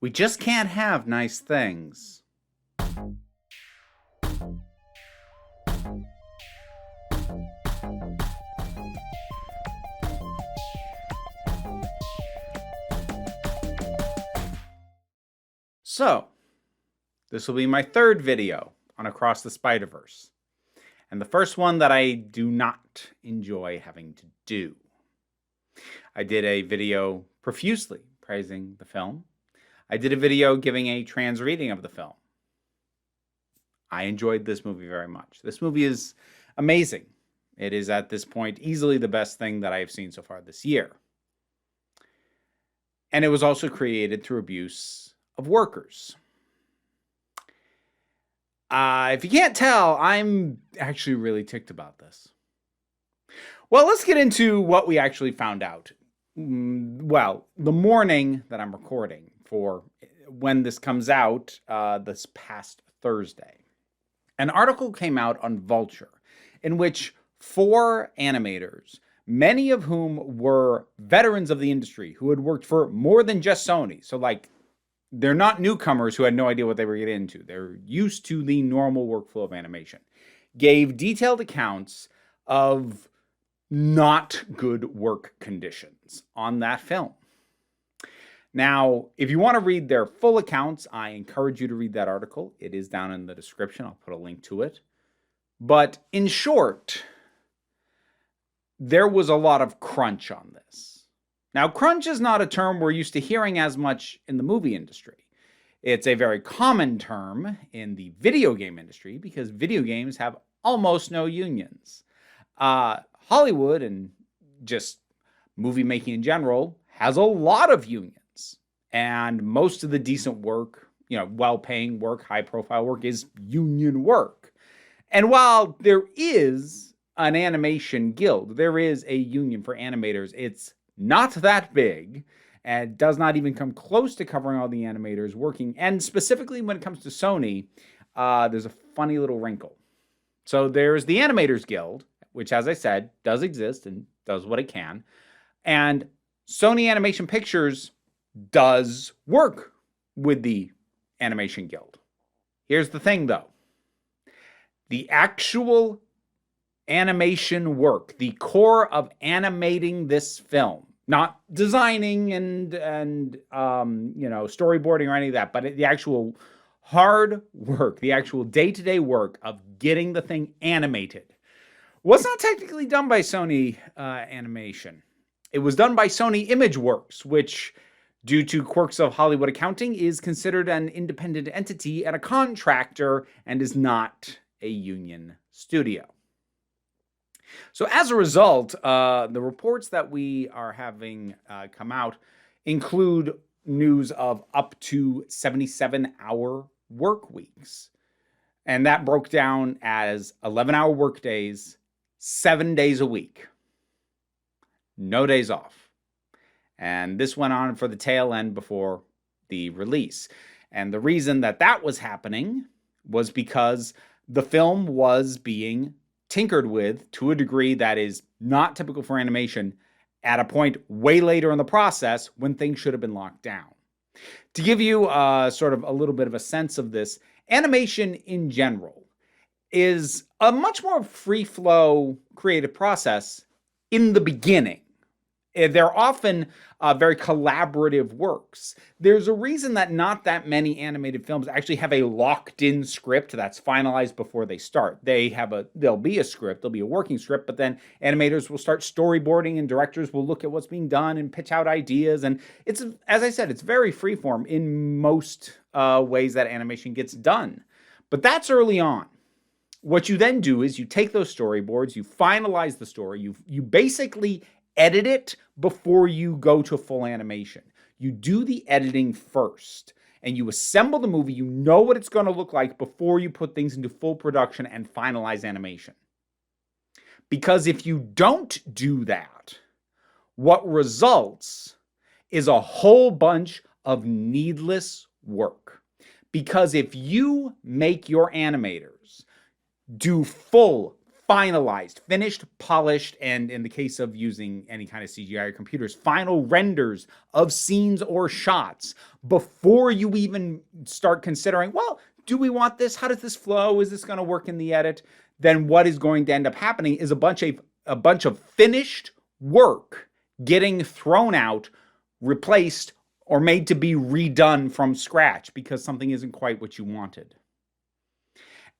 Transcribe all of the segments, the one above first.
We just can't have nice things. So, this will be my third video on Across the Spider-Verse, and the first one that I do not enjoy having to do. I did a video profusely praising the film. I did a video giving a trans reading of the film. I enjoyed this movie very much. This movie is amazing. It is at this point easily the best thing that I have seen so far this year. And it was also created through abuse of workers. If you can't tell, I'm actually really ticked about this. Well, let's get into what we actually found out. Well, the morning that I'm recording for when this comes out, this past Thursday, an article came out on Vulture in which 4 animators, many of whom were veterans of the industry who had worked for more than just Sony. So like, they're not newcomers who had no idea what they were getting into. They're used to the normal workflow of animation. Gave detailed accounts of not good work conditions on that film. Now, if you want to read their full accounts, I encourage you to read that article. It is down in the description. I'll put a link to it. But in short, there was a lot of crunch on this. Now, crunch is not a term we're used to hearing as much in the movie industry. It's a very common term in the video game industry because video games have almost no unions. Hollywood and just movie making in general has a lot of unions. And most of the decent work, well-paying work, high-profile work is union work. And while there is an animation guild, there is a union for animators, it's not that big and does not even come close to covering all the animators working. And specifically when it comes to Sony, there's a funny little wrinkle. So there's the Animators Guild, which, as I said, does exist and does what it can. And Sony Animation Pictures does work with the Animation Guild. Here's the thing, though. The actual animation work, the core of animating this film, not designing and storyboarding or any of that, but the actual hard work, the actual day-to-day work of getting the thing animated was not technically done by Sony Animation. It was done by Sony Imageworks, which, due to quirks of Hollywood accounting, is considered an independent entity and a contractor and is not a union studio. So as a result, the reports that we are having come out include news of up to 77-hour work weeks. And that broke down as 11-hour work days, 7 days a week. No days off. And this went on for the tail end before the release. And the reason that that was happening was because the film was being tinkered with to a degree that is not typical for animation at a point way later in the process when things should have been locked down. To give you sort of a little bit of a sense of this, animation in general is a much more free-flow creative process in the beginning. They're often very collaborative works. There's a reason that not that many animated films actually have a locked-in script that's finalized before they start. There'll be a script, there'll be a working script, but then animators will start storyboarding and directors will look at what's being done and pitch out ideas. And it's, as I said, it's very freeform in most ways that animation gets done. But that's early on. What you then do is you take those storyboards, you finalize the story, you basically edit it before you go to full animation. You do the editing first and you assemble the movie. You know what it's going to look like before you put things into full production and finalize animation. Because if you don't do that, what results is a whole bunch of needless work. Because if you make your animators do full finalized, finished, polished, and in the case of using any kind of CGI or computers, final renders of scenes or shots before you even start considering, well, do we want this? How does this flow? Is this going to work in the edit? Then what is going to end up happening is a bunch of finished work getting thrown out, replaced, or made to be redone from scratch because something isn't quite what you wanted.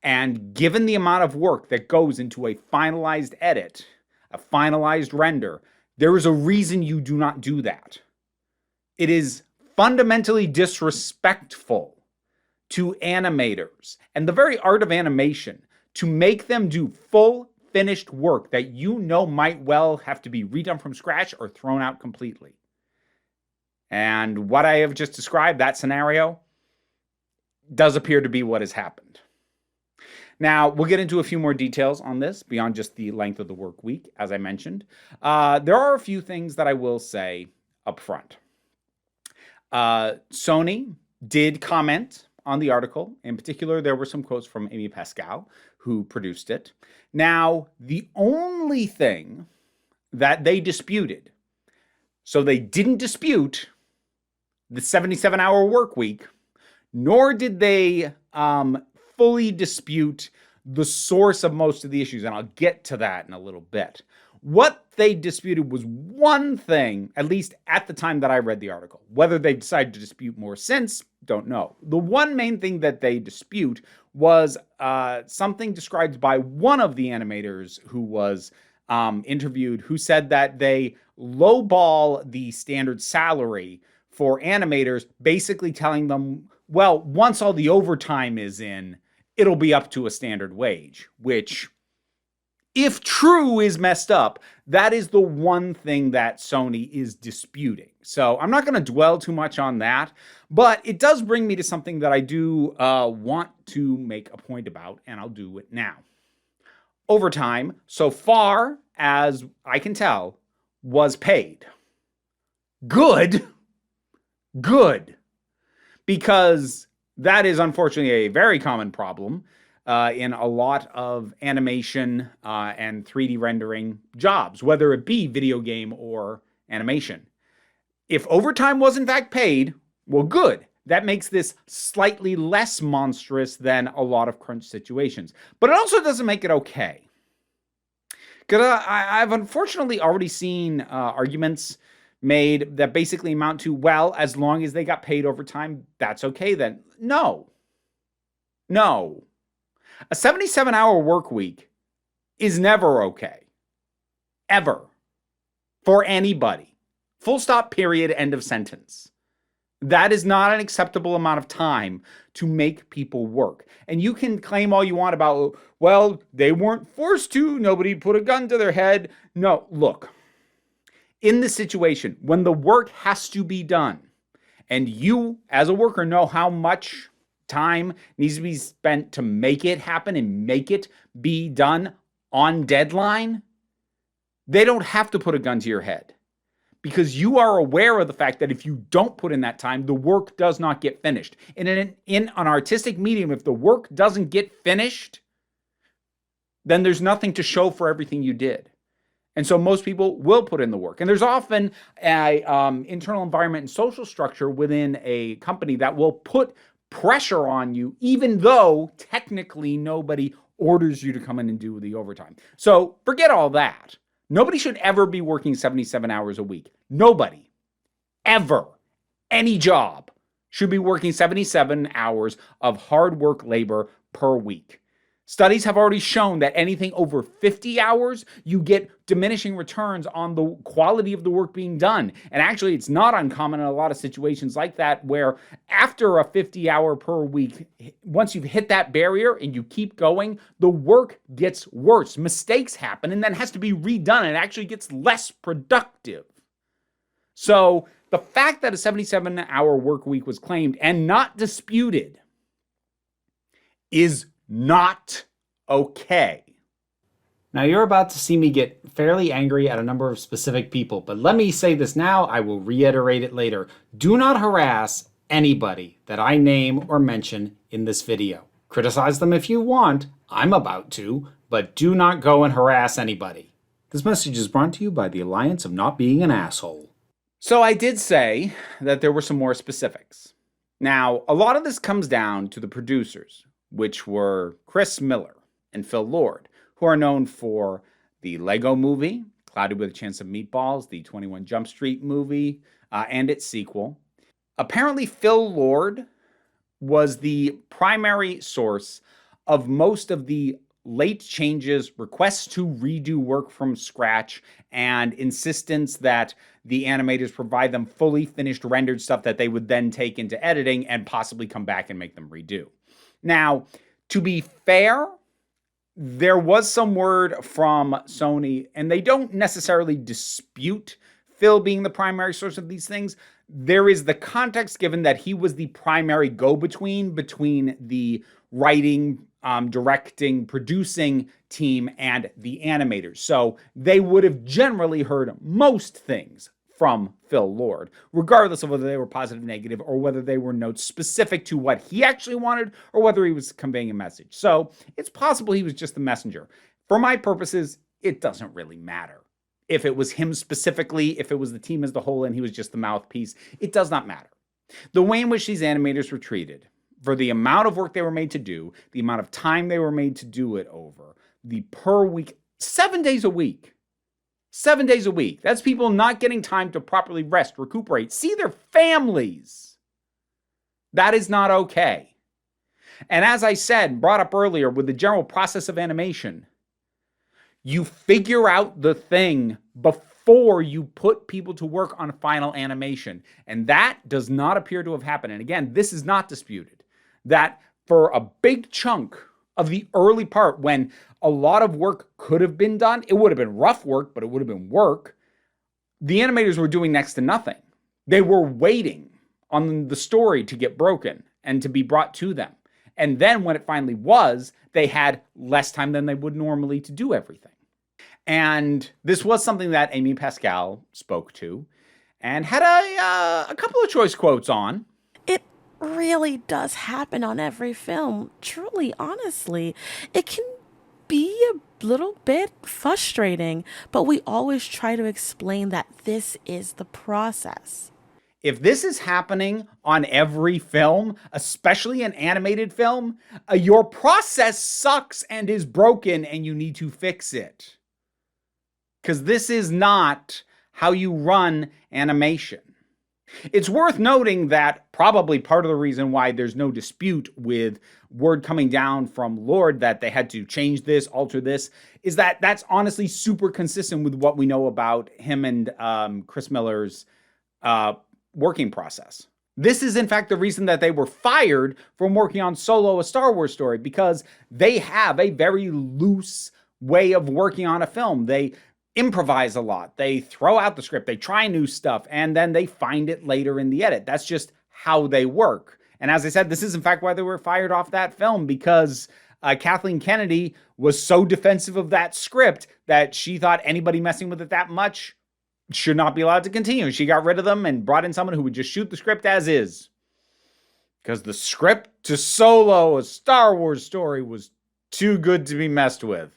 And given the amount of work that goes into a finalized edit, a finalized render, there is a reason you do not do that. It is fundamentally disrespectful to animators and the very art of animation to make them do full finished work that you know might well have to be redone from scratch or thrown out completely. And what I have just described, that scenario, does appear to be what has happened. Now, we'll get into a few more details on this beyond just the length of the work week, as I mentioned. There are a few things that I will say up front. Sony did comment on the article. In particular, there were some quotes from Amy Pascal, who produced it. Now, the only thing that they disputed, so they didn't dispute the 77-hour work week, nor did they fully dispute the source of most of the issues, and I'll get to that in a little bit. What they disputed was one thing, at least at the time that I read the article. Whether they decided to dispute more since, don't know. The one main thing that they dispute was something described by one of the animators who was interviewed, who said that they lowball the standard salary for animators, basically telling them, well, once all the overtime is in, it'll be up to a standard wage, which, if true, is messed up. That is the one thing that Sony is disputing. So I'm not going to dwell too much on that, but it does bring me to something that I do want to make a point about, and I'll do it now. Overtime, so far as I can tell, was paid. Good. Because that is unfortunately a very common problem in a lot of animation and 3D rendering jobs, whether it be video game or animation. If overtime was in fact paid, well, good. That makes this slightly less monstrous than a lot of crunch situations. But it also doesn't make it okay. Because I've unfortunately already seen arguments made that basically amount to, well, as long as they got paid overtime, that's okay then. No. A 77-hour work week is never okay. Ever. For anybody. Full stop, period, end of sentence. That is not an acceptable amount of time to make people work. And you can claim all you want about, well, they weren't forced to, nobody put a gun to their head. No, look. In this situation, when the work has to be done, and you, as a worker, know how much time needs to be spent to make it happen and make it be done on deadline, they don't have to put a gun to your head. Because you are aware of the fact that if you don't put in that time, the work does not get finished. And in an artistic medium, if the work doesn't get finished, then there's nothing to show for everything you did. And so most people will put in the work. And there's often an internal environment and social structure within a company that will put pressure on you, even though technically nobody orders you to come in and do the overtime. So forget all that. Nobody should ever be working 77 hours a week. Nobody. Ever. Any job should be working 77 hours of hard work labor per week. Studies have already shown that anything over 50 hours, you get diminishing returns on the quality of the work being done. And actually, it's not uncommon in a lot of situations like that, where after a 50-hour per week, once you've hit that barrier and you keep going, the work gets worse. Mistakes happen and then has to be redone, and it actually gets less productive. So the fact that a 77-hour work week was claimed and not disputed is not okay. Now you're about to see me get fairly angry at a number of specific people, but let me say this now, I will reiterate it later. Do not harass anybody that I name or mention in this video. Criticize them if you want, I'm about to. but do not go and harass anybody. This message is brought to you by the Alliance of Not Being an Asshole. So I did say that there were some more specifics. Now, a lot of this comes down to the producers, which were Chris Miller and Phil Lord, who are known for the Lego movie, Cloudy with a Chance of Meatballs, the 21 Jump Street movie, and its sequel. Apparently, Phil Lord was the primary source of most of the late changes, requests to redo work from scratch, and insistence that the animators provide them fully finished rendered stuff that they would then take into editing and possibly come back and make them redo. Now, to be fair, there was some word from Sony, and they don't necessarily dispute Phil being the primary source of these things. There is the context given that he was the primary go-between between the writing, directing, producing team and the animators. So they would have generally heard most things from Phil Lord, regardless of whether they were positive, negative, or whether they were notes specific to what he actually wanted or whether he was conveying a message. So it's possible he was just the messenger. For my purposes, it doesn't really matter. If it was him specifically, if it was the team as a whole and he was just the mouthpiece, it does not matter. The way in which these animators were treated, for the amount of work they were made to do, the amount of time they were made to do it over, the per week, 7 days a week. 7 days a week. That's people not getting time to properly rest, recuperate, see their families. That is not okay. And as I said, brought up earlier with the general process of animation, you figure out the thing before you put people to work on final animation. And that does not appear to have happened. And again, this is not disputed. That for a big chunk of the early part, when a lot of work could have been done, it would have been rough work, but it would have been work, the animators were doing next to nothing. They were waiting on the story to get broken and to be brought to them. And then when it finally was, they had less time than they would normally to do everything. And this was something that Amy Pascal spoke to and had a couple of choice quotes on. It really does happen on every film. Truly, honestly, it can be a little bit frustrating, but we always try to explain that this is the process. If this is happening on every film, especially an animated film, your process sucks and is broken and you need to fix it. Because this is not how you run animation. It's worth noting that probably part of the reason why there's no dispute with word coming down from Lord that they had to change this, alter this, is that that's honestly super consistent with what we know about him and Chris Miller's working process. This is, in fact, the reason that they were fired from working on Solo, a Star Wars story, because they have a very loose way of working on a film. They improvise a lot. They throw out the script. They try new stuff, and then they find it later in the edit. That's just how they work. And as I said, this is, in fact, why they were fired off that film, because Kathleen Kennedy was so defensive of that script that she thought anybody messing with it that much should not be allowed to continue. She got rid of them and brought in someone who would just shoot the script as is. Because the script to Solo, a Star Wars story, was too good to be messed with.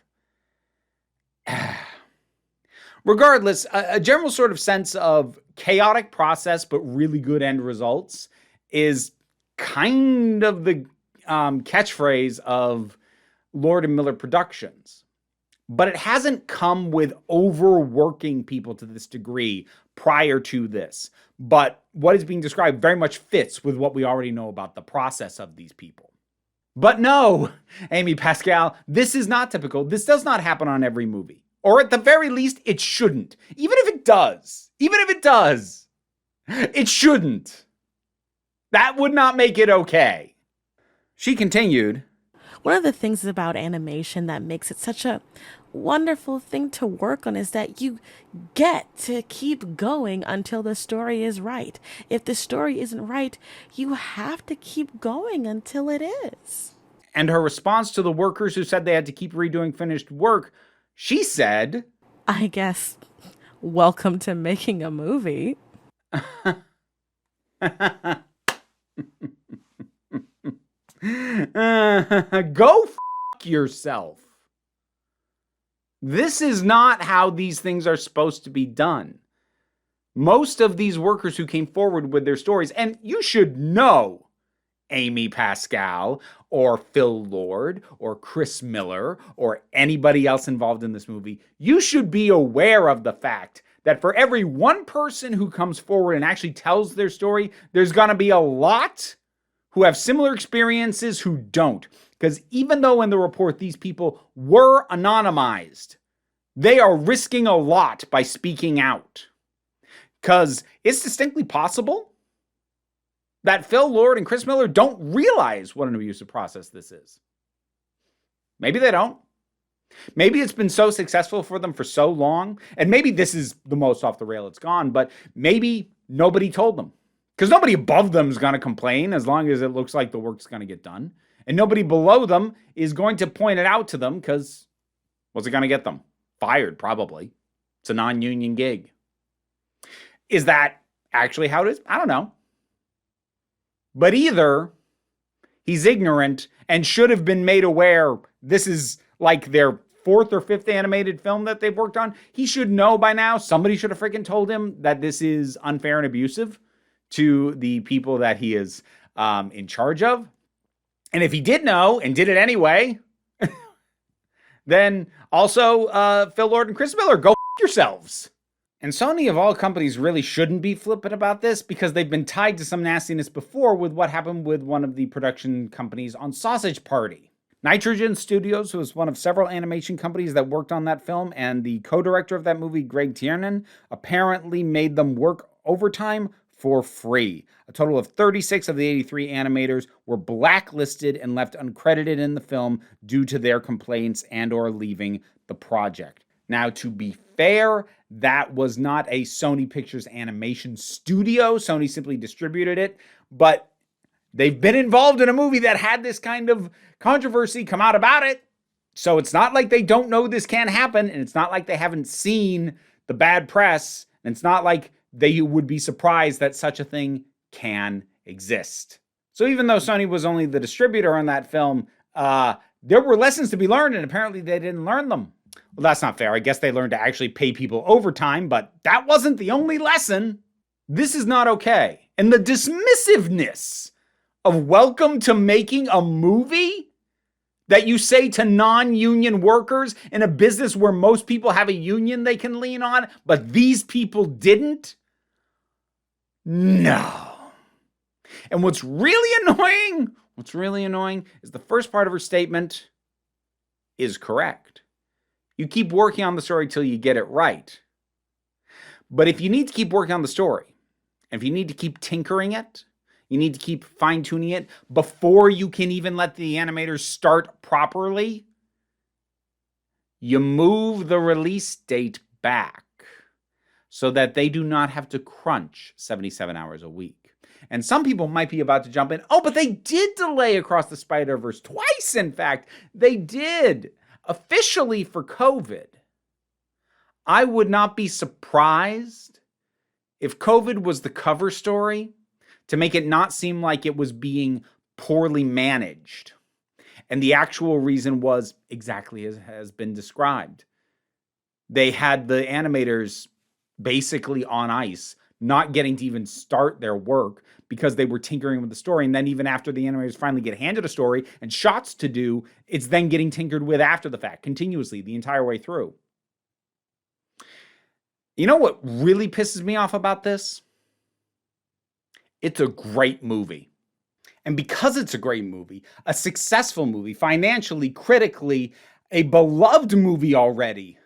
Regardless, a general sort of sense of chaotic process but really good end results is kind of the catchphrase of Lord and Miller Productions. But it hasn't come with overworking people to this degree prior to this. But what is being described very much fits with what we already know about the process of these people. But no, Amy Pascal, this is not typical. This does not happen on every movie. Or at the very least, it shouldn't. Even if it does, it shouldn't. That would not make it okay. She continued, One of the things about animation that makes it such a wonderful thing to work on is that you get to keep going until the story is right. If the story isn't right, you have to keep going until it is. And her response to the workers who said they had to keep redoing finished work, she said, I guess, welcome to making a movie. Go f*** yourself. This is not how these things are supposed to be done. Most of these workers who came forward with their stories, and you should know Amy Pascal or Phil Lord or Chris Miller or anybody else involved in this movie, you should be aware of the fact that for every one person who comes forward and actually tells their story, there's going to be a lot who have similar experiences who don't. Because even though in the report these people were anonymized, they are risking a lot by speaking out. Because it's distinctly possible that Phil Lord and Chris Miller don't realize what an abusive process this is. Maybe they don't. Maybe it's been so successful for them for so long, and maybe this is the most off the rail it's gone, but maybe nobody told them. Because nobody above them is going to complain as long as it looks like the work's going to get done. And nobody below them is going to point it out to them because what's it going to get them? Fired, probably. It's a non-union gig. Is that actually how it is? I don't know. But either he's ignorant and should have been made aware this is like their fourth or fifth animated film that they've worked on. He should know by now. Somebody should have freaking told him that this is unfair and abusive to the people that he is in charge of. And if he did know and did it anyway, then also Phil Lord and Chris Miller, go yourselves. And Sony, of all companies, really shouldn't be flippant about this because they've been tied to some nastiness before with what happened with one of the production companies on Sausage Party. Nitrogen Studios was one of several animation companies that worked on that film, and the co-director of that movie, Greg Tiernan, apparently made them work overtime for free. A total of 36 of the 83 animators were blacklisted and left uncredited in the film due to their complaints and or leaving the project. Now, to be fair, that was not a Sony Pictures animation studio. Sony simply distributed it, but they've been involved in a movie that had this kind of controversy come out about it. So it's not like they don't know this can happen, and it's not like they haven't seen the bad press, and it's not like they would be surprised that such a thing can exist. So even though Sony was only the distributor on that film, there were lessons to be learned, and apparently they didn't learn them. Well, that's not fair. I guess they learned to actually pay people overtime, but that wasn't the only lesson. This is not okay. And the dismissiveness of welcome to making a movie that you say to non-union workers in a business where most people have a union they can lean on, but these people didn't? No. And what's really annoying is the first part of her statement is correct. You keep working on the story till you get it right. But if you need to keep working on the story, and if you need to keep tinkering it, you need to keep fine-tuning it before you can even let the animators start properly, you move the release date back so that they do not have to crunch 77 hours a week. And some people might be about to jump in, oh, but they did delay Across the Spider-Verse twice, in fact. They did. Officially for COVID. I would not be surprised if COVID was the cover story to make it not seem like it was being poorly managed. And the actual reason was exactly as has been described. They had the animators basically on ice, not getting to even start their work because they were tinkering with the story. And then even after the animators finally get handed a story and shots to do, it's then getting tinkered with after the fact, continuously, the entire way through. You know what really pisses me off about this? It's a great movie. And because it's a great movie, a successful movie, financially, critically, a beloved movie already,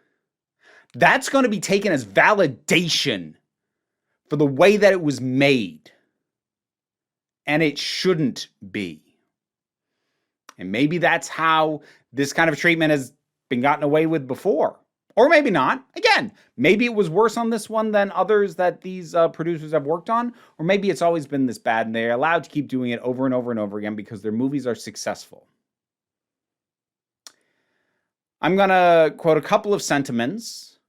that's going to be taken as validation for the way that it was made. And it shouldn't be. And maybe that's how this kind of treatment has been gotten away with before. Or maybe not. Again, maybe it was worse on this one than others that these producers have worked on. Or maybe it's always been this bad and they're allowed to keep doing it over and over and over again because their movies are successful. I'm going to quote a couple of sentiments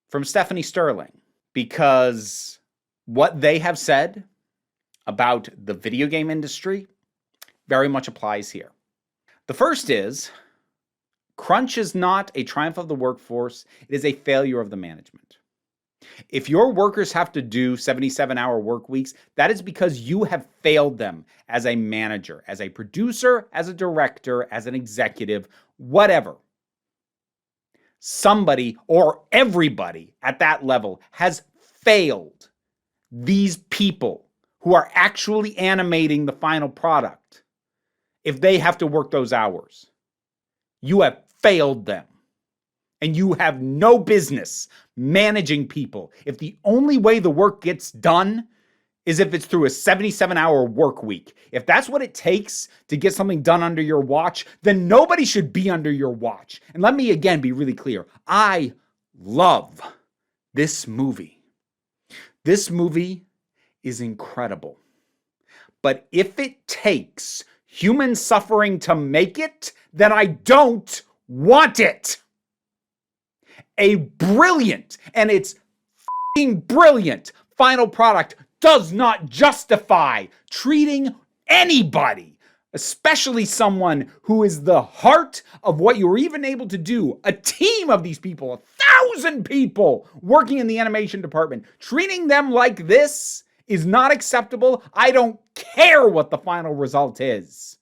from Stephanie Sterling because what they have said about the video game industry very much applies here. The first is, Crunch is not a triumph of the workforce. It is a failure of the management. If your workers have to do 77-hour work weeks, that is because you have failed them as a manager, as a producer, as a director, as an executive, whatever. Somebody or everybody at that level has failed these people who are actually animating the final product if they have to work those hours. You have failed them. And you have no business managing people if the only way the work gets done is if it's through a 77-hour work week. If that's what it takes to get something done under your watch, then nobody should be under your watch. And let me again be really clear. I love this movie. This movie is incredible. But if it takes human suffering to make it, then I don't want it. A brilliant, and it's f***ing brilliant, final product does not justify treating anybody, especially someone who is the heart of what you were even able to do, a team of these people, 1,000 people working in the animation department, treating them like this is not acceptable. I don't care what the final result is.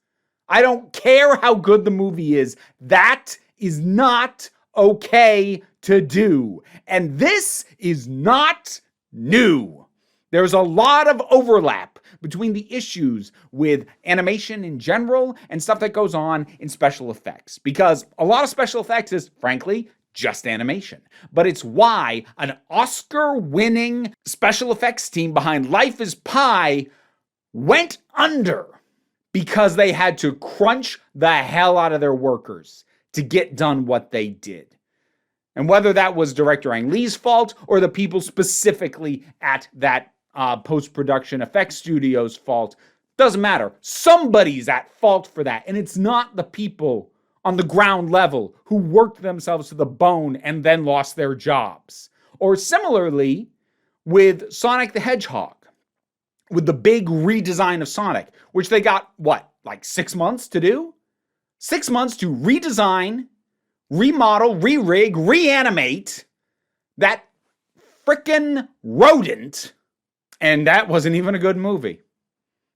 I don't care how good the movie is. That is not okay to do. And this is not new. There's a lot of overlap between the issues with animation in general and stuff that goes on in special effects. Because a lot of special effects is, frankly, just animation. But it's why an Oscar-winning special effects team behind Life is Pi went under. Because they had to crunch the hell out of their workers to get done what they did. And whether that was director Ang Lee's fault or the people specifically at that post-production effects studio's fault, doesn't matter. Somebody's at fault for that. And it's not the people on the ground level who worked themselves to the bone and then lost their jobs. Or similarly with Sonic the Hedgehog, with the big redesign of Sonic, which they got, like 6 months to do? 6 months to redesign, remodel, re-rig, reanimate that frickin' rodent. And that wasn't even a good movie.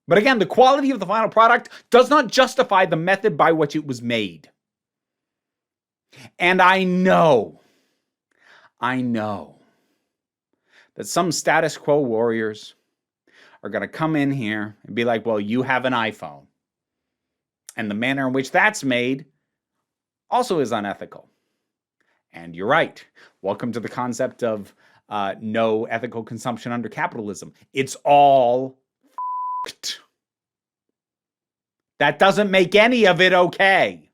But again, the quality of the final product does not justify the method by which it was made. And I know that some status quo warriors are going to come in here and be like, well, you have an iPhone. And the manner in which that's made also is unethical. And you're right. Welcome to the concept of no ethical consumption under capitalism. It's all f***ed. That doesn't make any of it okay.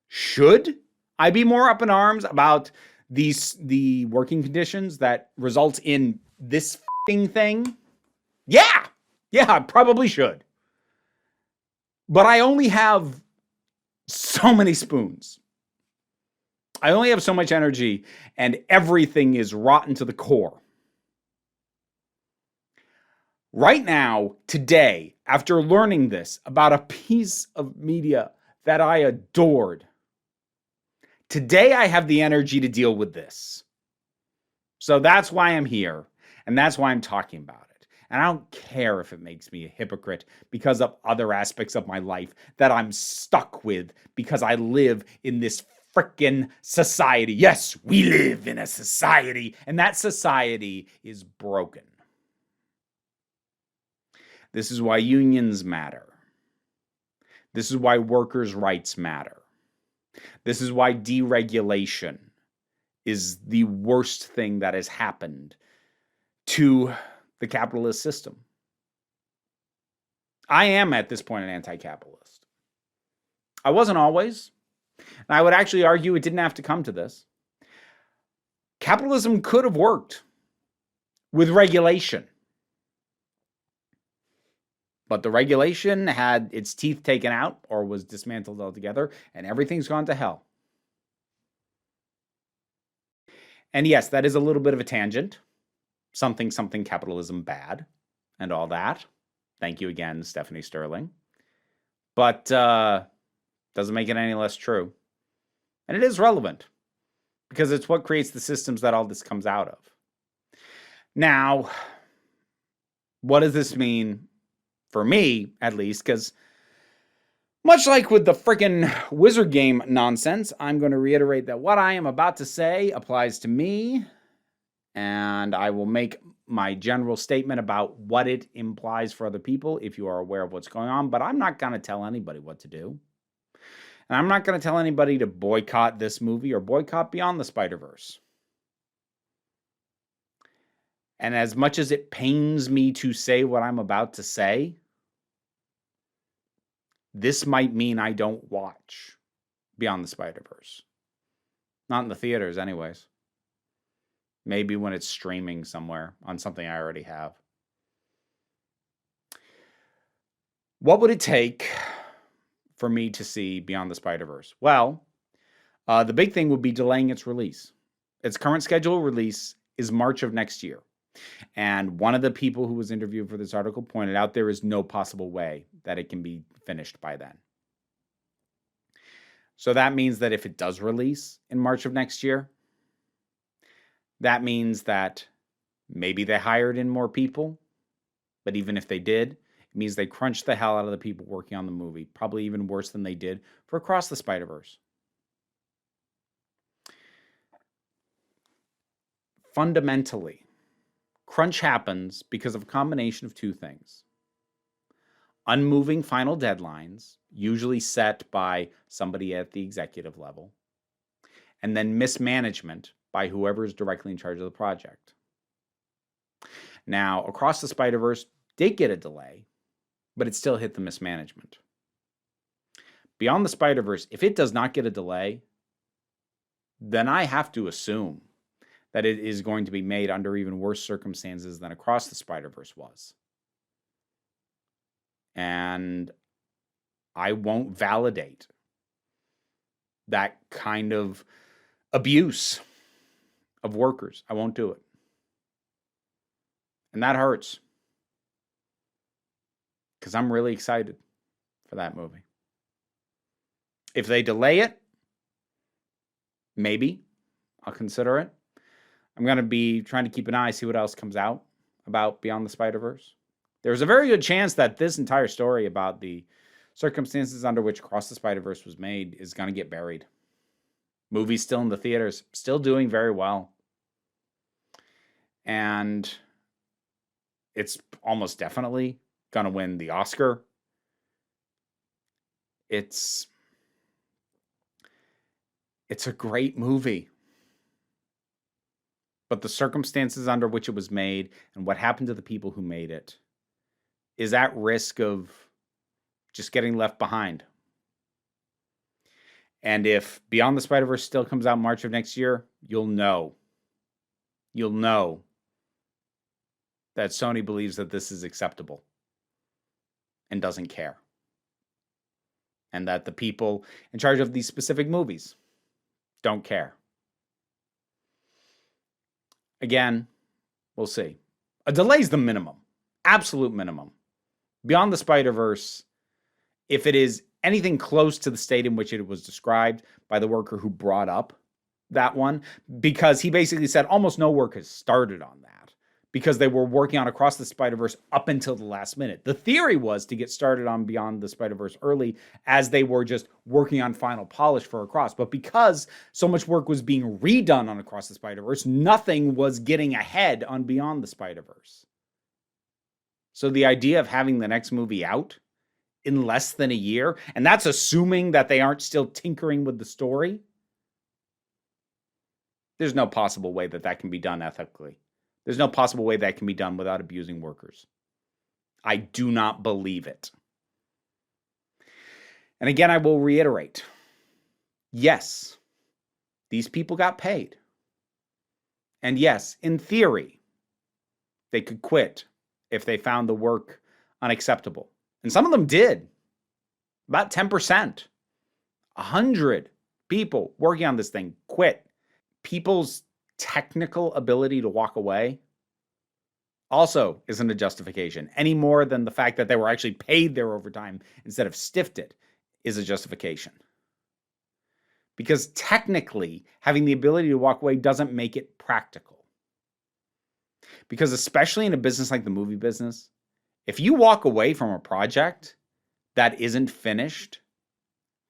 Should I be more up in arms about the working conditions that result in this f***ing thing? Yeah, I probably should. But I only have so many spoons. I only have so much energy, and everything is rotten to the core. Right now, today, after learning this about a piece of media that I adored, today I have the energy to deal with this. So that's why I'm here, and that's why I'm talking about it. And I don't care if it makes me a hypocrite because of other aspects of my life that I'm stuck with because I live in this frickin' society. Yes, we live in a society, and that society is broken. This is why unions matter. This is why workers' rights matter. This is why deregulation is the worst thing that has happened to the capitalist system. I am at this point an anti-capitalist. I wasn't always. And I would actually argue it didn't have to come to this. Capitalism could have worked with regulation. But the regulation had its teeth taken out or was dismantled altogether, and everything's gone to hell. And yes, that is a little bit of a tangent. Something capitalism bad and all that. Thank you again, Stephanie Sterling. But Doesn't make it any less true. And it is relevant because it's what creates the systems that all this comes out of. Now, what does this mean for me, at least? Because much like with the frickin' wizard game nonsense, I'm going to reiterate that what I am about to say applies to me, and I will make my general statement about what it implies for other people if you are aware of what's going on, but I'm not going to tell anybody what to do. And I'm not going to tell anybody to boycott this movie or boycott Beyond the Spider-Verse. And as much as it pains me to say what I'm about to say, this might mean I don't watch Beyond the Spider-Verse. Not in the theaters, anyways. Maybe when it's streaming somewhere on something I already have. What would it take for me to see Beyond the Spider-Verse? Well, the big thing would be delaying its release. Its current scheduled release is March of next year. And one of the people who was interviewed for this article pointed out there is no possible way that it can be finished by then. So that means that if it does release in March of next year, that means that maybe they hired in more people. But even if they did, it means they crunched the hell out of the people working on the movie, probably even worse than they did for Across the Spider-Verse. Fundamentally, crunch happens because of a combination of two things. Unmoving final deadlines, usually set by somebody at the executive level, and then mismanagement by whoever is directly in charge of the project. Now, Across the Spider-Verse did get a delay, but it still hit the mismanagement. Beyond the Spider-Verse, if it does not get a delay, then I have to assume that it is going to be made under even worse circumstances than Across the Spider-Verse was. And I won't validate that kind of abuse of workers. I won't do it. And that hurts. Because I'm really excited for that movie. If they delay it, maybe I'll consider it. I'm going to be trying to keep an eye, see what else comes out about Beyond the Spider-Verse. There's a very good chance that this entire story about the circumstances under which Across the Spider-Verse was made is going to get buried. Movie's still in the theaters, still doing very well. And it's almost definitely going to win the Oscar. It's a great movie. But the circumstances under which it was made and what happened to the people who made it is at risk of just getting left behind. And if Beyond the Spider-Verse still comes out March of next year, you'll know that Sony believes that this is acceptable and doesn't care. And that the people in charge of these specific movies don't care. Again, we'll see. A delay's the minimum. Absolute minimum. Beyond the Spider-Verse, if it is anything close to the state in which it was described by the worker who brought up that one, because he basically said almost no work has started on that because they were working on Across the Spider-Verse up until the last minute. The theory was to get started on Beyond the Spider-Verse early as they were just working on final polish for Across. But because so much work was being redone on Across the Spider-Verse, nothing was getting ahead on Beyond the Spider-Verse. So the idea of having the next movie out in less than a year, and that's assuming that they aren't still tinkering with the story, there's no possible way that that can be done ethically. There's no possible way that can be done without abusing workers. I do not believe it. And again, I will reiterate, yes, these people got paid. And yes, in theory, they could quit if they found the work unacceptable. And some of them did. About 10%. 100 people working on this thing quit. People's technical ability to walk away also isn't a justification any more than the fact that they were actually paid their overtime instead of stiffed it is a justification. Because technically, having the ability to walk away doesn't make it practical. Because especially in a business like the movie business, if you walk away from a project that isn't finished,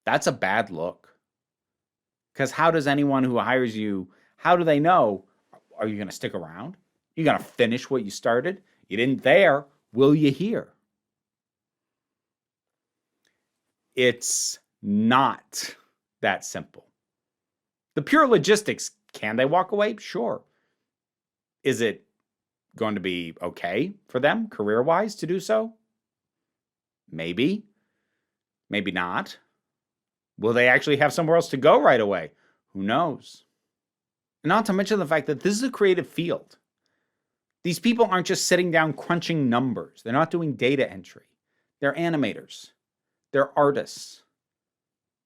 that's a bad look. Because how does anyone who hires you, how do they know? Are you going to stick around? You going to finish what you started? You didn't there. Will you here? It's not that simple. The pure logistics, can they walk away? Sure. Is it going to be okay for them career-wise to do so? Maybe. Maybe not. Will they actually have somewhere else to go right away? Who knows? And not to mention the fact that this is a creative field. These people aren't just sitting down crunching numbers. They're not doing data entry. They're animators. They're artists.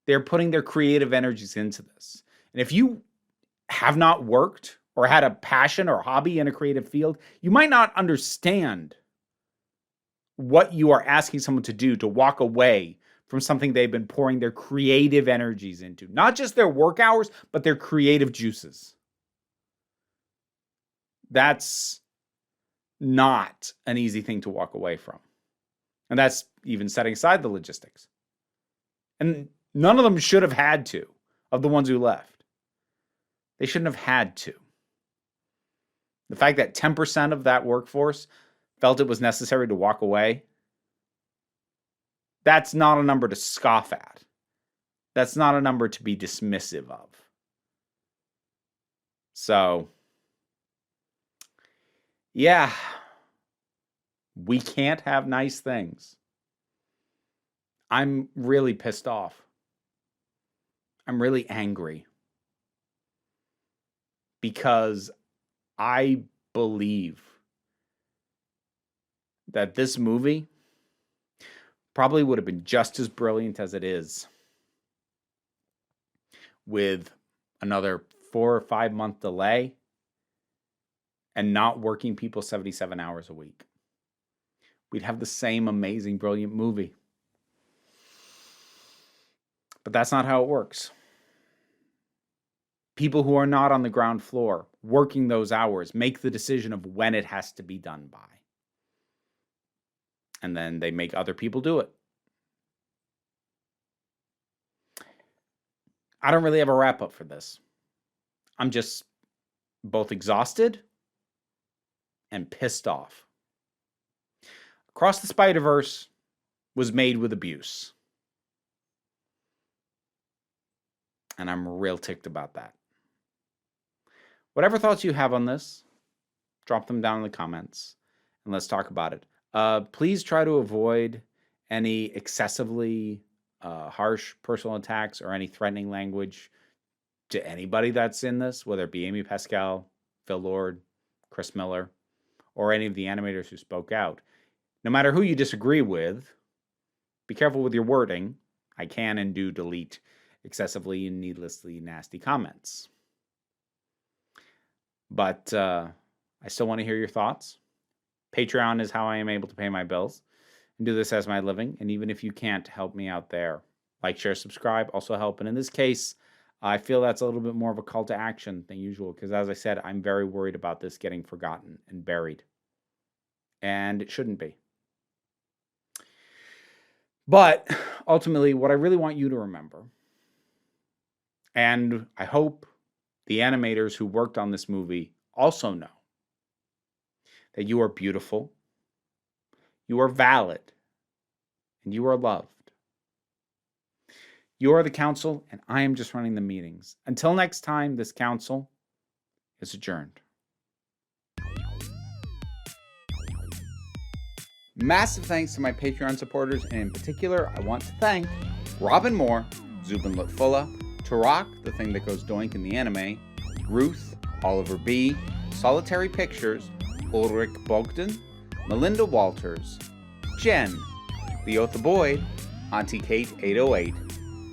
They're putting their creative energies into this. And if you have not worked or had a passion or hobby in a creative field, you might not understand what you are asking someone to do to walk away from something they've been pouring their creative energies into. Not just their work hours, but their creative juices. That's not an easy thing to walk away from. And that's even setting aside the logistics. And none of them should have had to, of the ones who left. They shouldn't have had to. The fact that 10% of that workforce felt it was necessary to walk away, that's not a number to scoff at. That's not a number to be dismissive of. So, yeah, we can't have nice things. I'm really pissed off. I'm really angry. Because I believe that this movie probably would have been just as brilliant as it is with another 4 or 5 month delay and not working people 77 hours a week. We'd have the same amazing, brilliant movie. But that's not how it works. People who are not on the ground floor working those hours make the decision of when it has to be done by. And then they make other people do it. I don't really have a wrap up for this. I'm just both exhausted and pissed off. Across the Spider-Verse was made with abuse. And I'm real ticked about that. Whatever thoughts you have on this, drop them down in the comments and let's talk about it. Please try to avoid any excessively harsh personal attacks or any threatening language to anybody that's in this, whether it be Amy Pascal, Phil Lord, Chris Miller, or any of the animators who spoke out. No matter who you disagree with, be careful with your wording. I can and do delete excessively and needlessly nasty comments. But I still want to hear your thoughts. Patreon is how I am able to pay my bills and do this as my living. And even if you can't help me out there, like, share, subscribe also help. And in this case, I feel that's a little bit more of a call to action than usual because, as I said, I'm very worried about this getting forgotten and buried. And it shouldn't be. But ultimately, what I really want you to remember, and I hope the animators who worked on this movie also know, that you are beautiful, you are valid, and you are loved. You are the council, and I am just running the meetings. Until next time, this council is adjourned. Massive thanks to my Patreon supporters, and in particular, I want to thank Robin Moore, Zubin Lutfullah, Tarak, the thing that goes doink in the anime, Ruth, Oliver B., Solitary Pictures, Ulrich Bogdan, Melinda Walters, Jen, Leotha Boyd, Auntie Kate 808,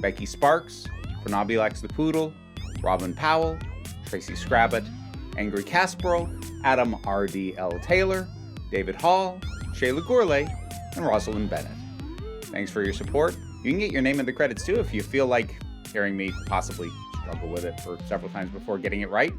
Becky Sparks, Fernabulax the Poodle, Robin Powell, Tracy Scrabbit, Angry Caspero, Adam R.D.L. Taylor, David Hall, Shayla Gourlay, and Rosalind Bennett. Thanks for your support, You can get your name in the credits too if you feel like hearing me possibly struggle with it for several times before getting it right.